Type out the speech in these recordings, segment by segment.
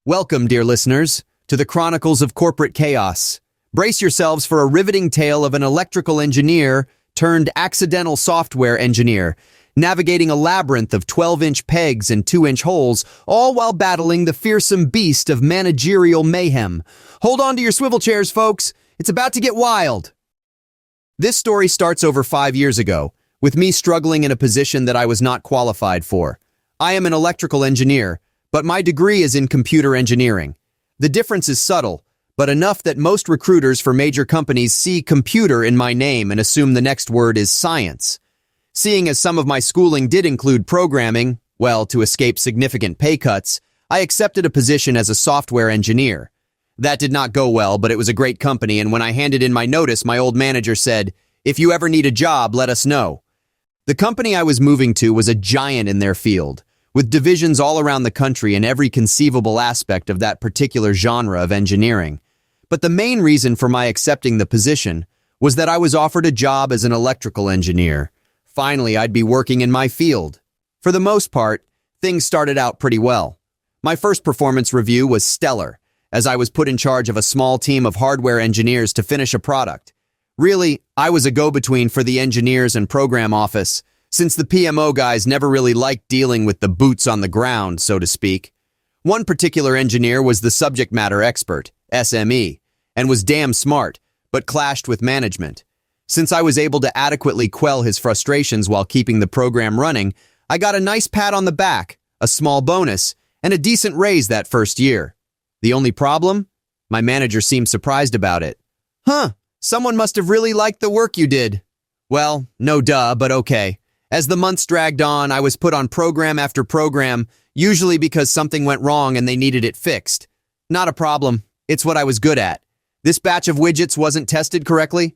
Welcome, dear listeners, to the Chronicles of Corporate Chaos. Brace yourselves for a riveting tale of an electrical engineer turned accidental software engineer, navigating a labyrinth of 12-inch pegs and 2-inch holes, all while battling the fearsome beast of managerial mayhem. Hold on to your swivel chairs, folks. It's about to get wild. This story starts over 5 years ago, with me struggling in a position that I was not qualified for. I am an electrical engineer, but my degree is in computer engineering. The difference is subtle, but enough that most recruiters for major companies see computer in my name and assume the next word is science. Seeing as some of my schooling did include programming, well, to escape significant pay cuts, I accepted a position as a software engineer. That did not go well, but it was a great company, and when I handed in my notice, my old manager said, "If you ever need a job, let us know." The company I was moving to was a giant in their field, with divisions all around the country in every conceivable aspect of that particular genre of engineering. But the main reason for my accepting the position was that I was offered a job as an electrical engineer. Finally, I'd be working in my field. For the most part, things started out pretty well. My first performance review was stellar, as I was put in charge of a small team of hardware engineers to finish a product. Really, I was a go-between for the engineers and program office, since the PMO guys never really liked dealing with the boots on the ground, so to speak. One particular engineer was the subject matter expert, SME, and was damn smart, but clashed with management. Since I was able to adequately quell his frustrations while keeping the program running, I got a nice pat on the back, a small bonus, and a decent raise that first year. The only problem? My manager seemed surprised about it. Someone must have really liked the work you did. Well, no duh, but okay. As the months dragged on, I was put on program after program, usually because something went wrong and they needed it fixed. Not a problem. It's what I was good at. This batch of widgets wasn't tested correctly?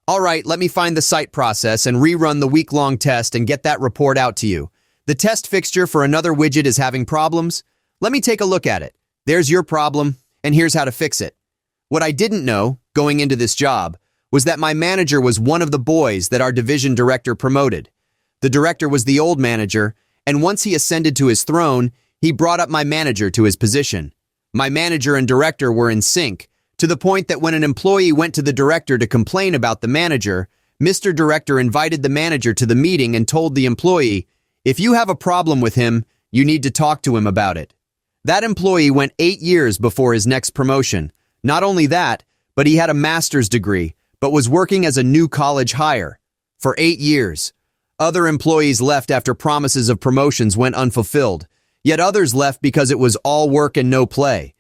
All right, let me find the site process and rerun the week-long test and get that report out to you. The test fixture for another widget is having problems. Let me take a look at it. There's your problem, and here's how to fix it. What I didn't know, going into this job, was that my manager was one of the boys that our division director promoted. The director was the old manager, and once he ascended to his throne, he brought up my manager to his position. My manager and director were in sync, to the point that when an employee went to the director to complain about the manager, Mr. Director invited the manager to the meeting and told the employee, "If you have a problem with him, you need to talk to him about it." That employee went 8 years before his next promotion. Not only that, but he had a master's degree, but was working as a new college hire. For 8 years. Other employees left after promises of promotions went unfulfilled, yet others left because it was all work and no play.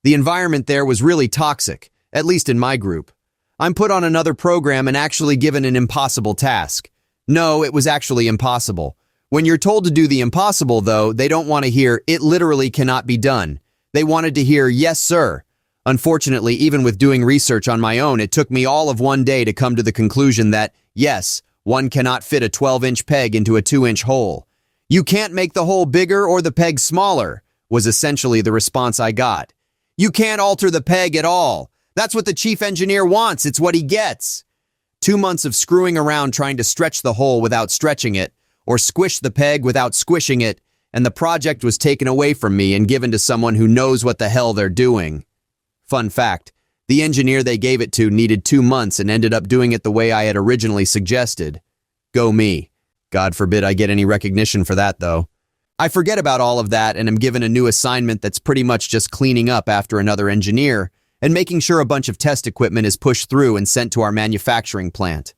The environment there was really toxic, at least in my group. I'm put on another program and actually given an impossible task. No, it was actually impossible. When you're told to do the impossible, though, they don't want to hear, "It literally cannot be done." They wanted to hear, "Yes, sir." Unfortunately, even with doing research on my own, it took me all of one day to come to the conclusion that, yes, one cannot fit a 12-inch peg into a 2-inch hole. "You can't make the hole bigger or the peg smaller," was essentially the response I got. "You can't alter the peg at all. That's what the chief engineer wants. It's what he gets." 2 months of screwing around trying to stretch the hole without stretching it, or squish the peg without squishing it, and the project was taken away from me and given to someone who knows what the hell they're doing. Fun fact, the engineer they gave it to needed 2 months and ended up doing it the way I had originally suggested. Go me. God forbid I get any recognition for that, though. I forget about all of that and am given a new assignment that's pretty much just cleaning up after another engineer and making sure a bunch of test equipment is pushed through and sent to our manufacturing plant.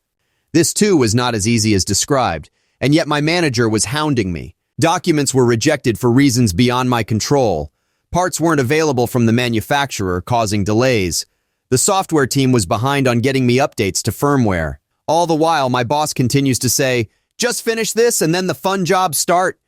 This too was not as easy as described, and yet my manager was hounding me. Documents were rejected for reasons beyond my control. Parts weren't available from the manufacturer, causing delays. The software team was behind on getting me updates to firmware. All the while, my boss continues to say, "Just finish this and then the fun jobs start."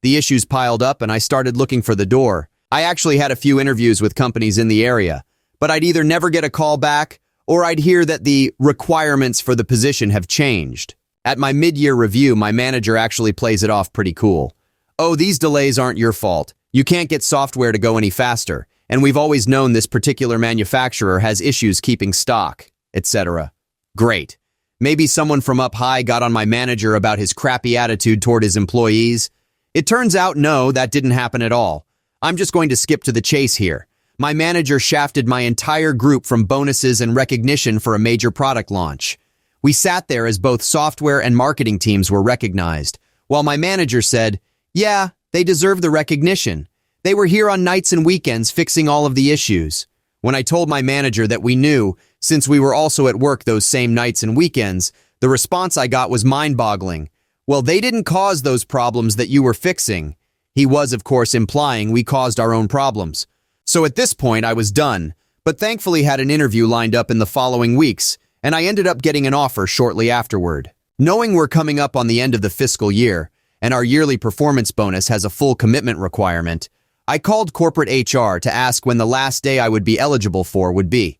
The issues piled up and I started looking for the door. I actually had a few interviews with companies in the area, but I'd either never get a call back or I'd hear that the requirements for the position have changed. At my mid-year review, my manager actually plays it off pretty cool. "Oh, these delays aren't your fault. You can't get software to go any faster, and we've always known this particular manufacturer has issues keeping stock," etc. Great. Maybe someone from up high got on my manager about his crappy attitude toward his employees. It turns out no, that didn't happen at all. I'm just going to skip to the chase here. My manager shafted my entire group from bonuses and recognition for a major product launch. We sat there as both software and marketing teams were recognized, while my manager said, "Yeah, they deserve the recognition. They were here on nights and weekends fixing all of the issues." When I told my manager that we knew, since we were also at work those same nights and weekends, the response I got was mind-boggling. "Well, they didn't cause those problems that you were fixing." He was, of course, implying we caused our own problems. So at this point, I was done, but thankfully had an interview lined up in the following weeks, and I ended up getting an offer shortly afterward. Knowing we're coming up on the end of the fiscal year, and our yearly performance bonus has a full commitment requirement, I called corporate HR to ask when the last day I would be eligible for would be.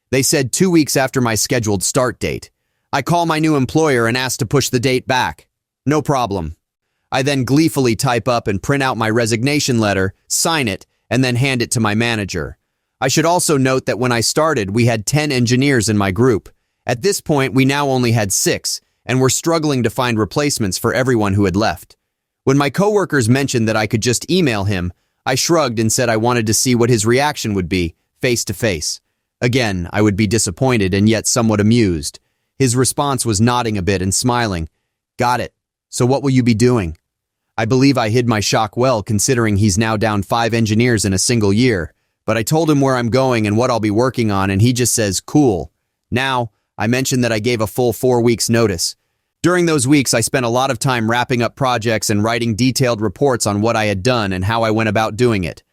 They said 2 weeks after my scheduled start date. I call my new employer and ask to push the date back. No problem. I then gleefully type up and print out my resignation letter, sign it, and then hand it to my manager. I should also note that when I started, we had 10 engineers in my group. At this point, we now only had 6, and were struggling to find replacements for everyone who had left. When my coworkers mentioned that I could just email him, I shrugged and said I wanted to see what his reaction would be, face to face. Again, I would be disappointed and yet somewhat amused. His response was nodding a bit and smiling. "Got it. So what will you be doing?" I believe I hid my shock well, considering he's now down 5 engineers in a single year, but I told him where I'm going and what I'll be working on, and he just says, "Cool." Now, I mentioned that I gave a full 4 weeks notice. During those weeks, I spent a lot of time wrapping up projects and writing detailed reports on what I had done and how I went about doing it.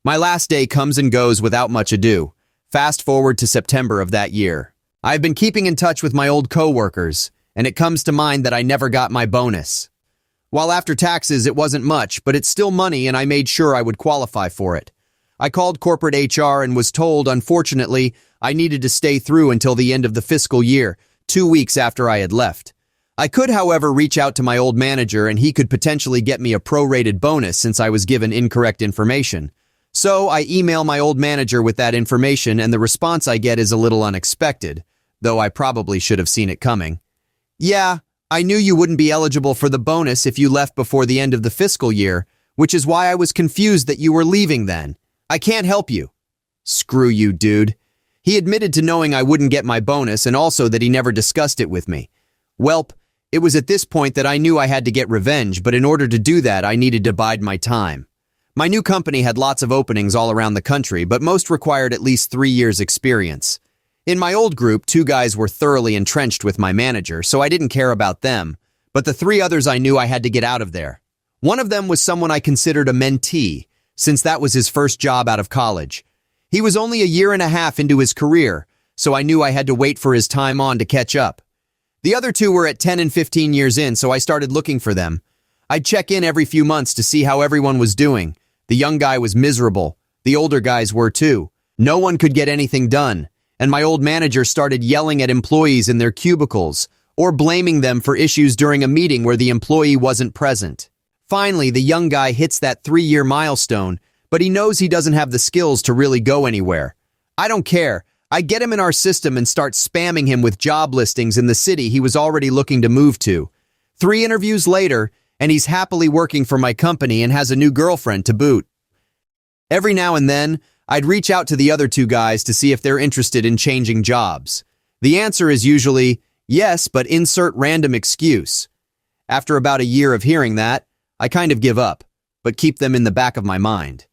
My last day comes and goes without much ado. Fast forward to September of that year. I've been keeping in touch with my old coworkers, and it comes to mind that I never got my bonus. While after taxes it wasn't much, but it's still money and I made sure I would qualify for it. I called corporate HR and was told, unfortunately, I needed to stay through until the end of the fiscal year, 2 weeks after I had left. I could, however, reach out to my old manager and he could potentially get me a prorated bonus since I was given incorrect information. So I email my old manager with that information and the response I get is a little unexpected, though I probably should have seen it coming. "Yeah, I knew you wouldn't be eligible for the bonus if you left before the end of the fiscal year, which is why I was confused that you were leaving then. I can't help you." Screw you, dude. He admitted to knowing I wouldn't get my bonus and also that he never discussed it with me. Welp, it was at this point that I knew I had to get revenge, but in order to do that, I needed to bide my time. My new company had lots of openings all around the country, but most required at least 3 years' experience. In my old group, 2 guys were thoroughly entrenched with my manager, so I didn't care about them, but the 3 others I knew I had to get out of there. One of them was someone I considered a mentee, since that was his first job out of college. He was only a year and a half into his career, so I knew I had to wait for his time on to catch up. The other 2 were at 10 and 15 years in, so I started looking for them. I'd check in every few months to see how everyone was doing. The young guy was miserable. The older guys were too. No one could get anything done, and my old manager started yelling at employees in their cubicles or blaming them for issues during a meeting where the employee wasn't present. Finally, the young guy hits that 3-year milestone, but he knows he doesn't have the skills to really go anywhere. I don't care. I get him in our system and start spamming him with job listings in the city he was already looking to move to. 3 interviews later, and he's happily working for my company and has a new girlfriend to boot. Every now and then, I'd reach out to the other 2 guys to see if they're interested in changing jobs. The answer is usually, yes, but insert random excuse. After about a year of hearing that, I kind of give up, but keep them in the back of my mind.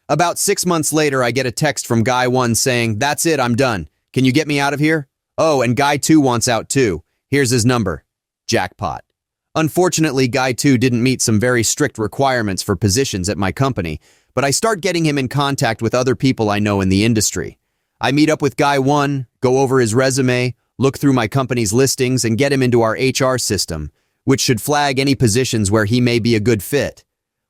About 6 months later, I get a text from Guy 1 saying, "That's it, I'm done. Can you get me out of here?" Oh, and Guy 2 wants out too. Here's his number. Jackpot. Unfortunately, Guy 2 didn't meet some very strict requirements for positions at my company, but I start getting him in contact with other people I know in the industry. I meet up with Guy 1, go over his resume, look through my company's listings, and get him into our HR system, which should flag any positions where he may be a good fit.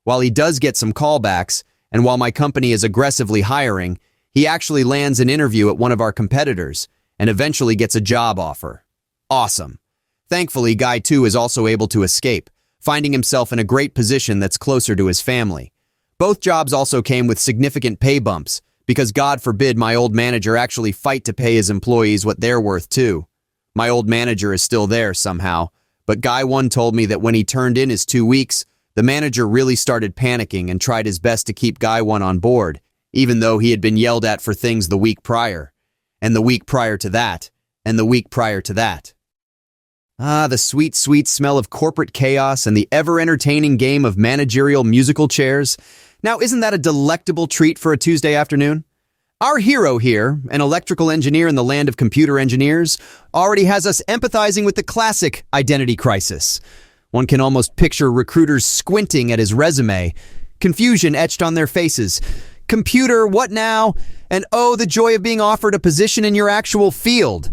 While he does get some callbacks, and while my company is aggressively hiring, he actually lands an interview at one of our competitors and eventually gets a job offer. Awesome. Thankfully, Guy 2 is also able to escape, finding himself in a great position that's closer to his family. Both jobs also came with significant pay bumps, because God forbid my old manager actually fight to pay his employees what they're worth too. My old manager is still there somehow, but Guy 1 told me that when he turned in his 2 weeks, The manager really started panicking and tried his best to keep Guy 1 on board, even though he had been yelled at for things the week prior, and the week prior to that, and the week prior to that. Ah, the sweet, sweet smell of corporate chaos and the ever-entertaining game of managerial musical chairs. Now, isn't that a delectable treat for a Tuesday afternoon? Our hero here, an electrical engineer in the land of computer engineers, already has us empathizing with the classic identity crisis. One can almost picture recruiters squinting at his resume, confusion etched on their faces. Computer, what now? And oh, the joy of being offered a position in your actual field.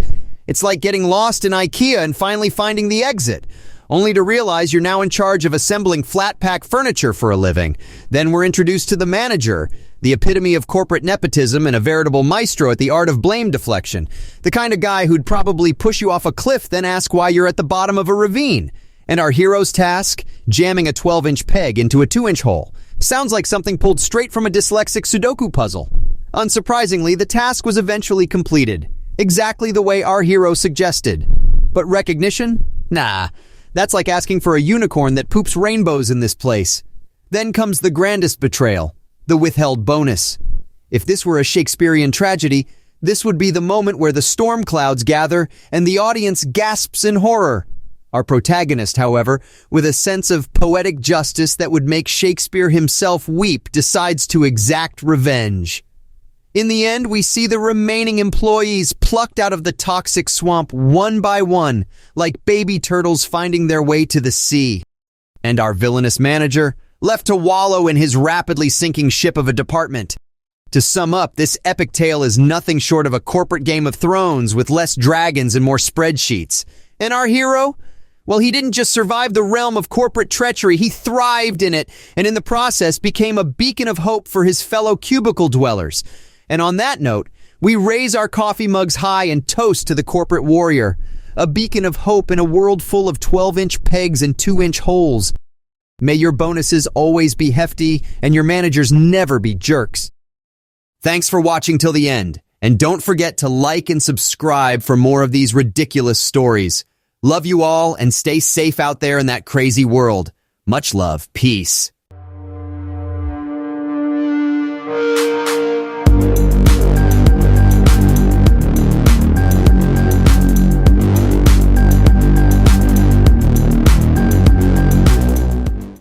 It's like getting lost in IKEA and finally finding the exit, only to realize you're now in charge of assembling flat-pack furniture for a living. Then we're introduced to the manager, the epitome of corporate nepotism and a veritable maestro at the art of blame deflection. The kind of guy who'd probably push you off a cliff, then ask why you're at the bottom of a ravine. And our hero's task? Jamming a 12-inch peg into a 2-inch hole. Sounds like something pulled straight from a dyslexic Sudoku puzzle. Unsurprisingly, the task was eventually completed, exactly the way our hero suggested. But recognition? Nah, that's like asking for a unicorn that poops rainbows in this place. Then comes the grandest betrayal, the withheld bonus. If this were a Shakespearean tragedy, this would be the moment where the storm clouds gather and the audience gasps in horror. Our protagonist, however, with a sense of poetic justice that would make Shakespeare himself weep, decides to exact revenge. In the end, we see the remaining employees plucked out of the toxic swamp one by one, like baby turtles finding their way to the sea. And our villainous manager, left to wallow in his rapidly sinking ship of a department. To sum up, this epic tale is nothing short of a corporate Game of Thrones with less dragons and more spreadsheets. And our hero? Well, he didn't just survive the realm of corporate treachery, he thrived in it, and in the process became a beacon of hope for his fellow cubicle dwellers. And on that note, we raise our coffee mugs high and toast to the corporate warrior, a beacon of hope in a world full of 12-inch pegs and 2-inch holes. May your bonuses always be hefty and your managers never be jerks. Thanks for watching till the end, and don't forget to like and subscribe for more of these ridiculous stories. Love you all and stay safe out there in that crazy world. Much love. Peace.